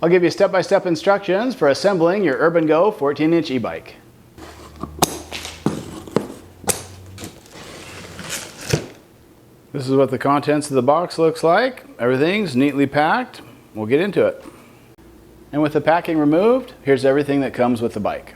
I'll give you step-by-step instructions for assembling your Urban Go 14-inch e-bike. This is what the contents of the box looks like. Everything's neatly packed. We'll get into it. And with the packing removed, here's everything that comes with the bike.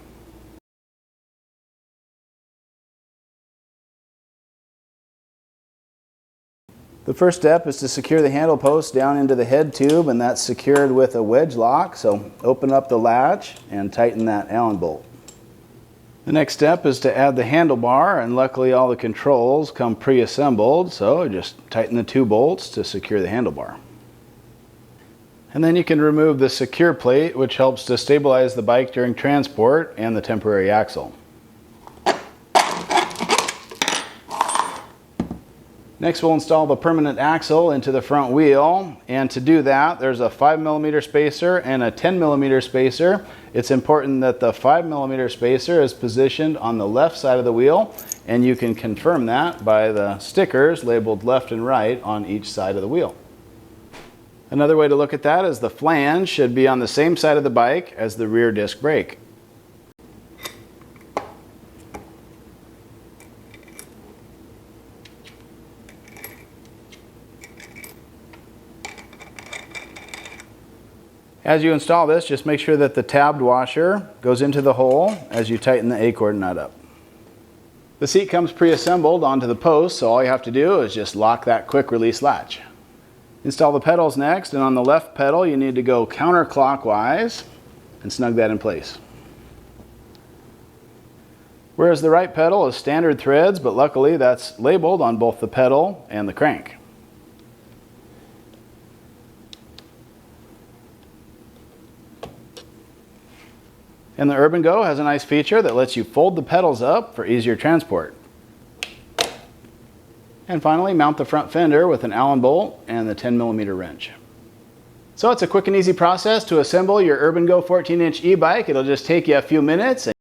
The first step is to secure the handle post down into the head tube, and that's secured with a wedge lock. So open up the latch and tighten that Allen bolt. The next step is to add the handlebar, and luckily all the controls come pre-assembled, so just tighten the 2 bolts to secure the handlebar. And then you can remove the secure plate, which helps to stabilize the bike during transport, and the temporary axle. Next, we'll install the permanent axle into the front wheel, and to do that there's a 5mm spacer and a 10mm spacer. It's important that the 5mm spacer is positioned on the left side of the wheel, and you can confirm that by the stickers labeled left and right on each side of the wheel. Another way to look at that is the flange should be on the same side of the bike as the rear disc brake. As you install this, just make sure that the tabbed washer goes into the hole as you tighten the acorn nut up. The seat comes pre-assembled onto the post, so all you have to do is just lock that quick release latch. Install the pedals next, and on the left pedal you need to go counterclockwise and snug that in place. Whereas the right pedal is standard threads, but luckily that's labeled on both the pedal and the crank. And the Urban Go has a nice feature that lets you fold the pedals up for easier transport. And finally, mount the front fender with an Allen bolt and the 10mm wrench. So it's a quick and easy process to assemble your Urban Go 14-inch e-bike. It'll just take you a few minutes, and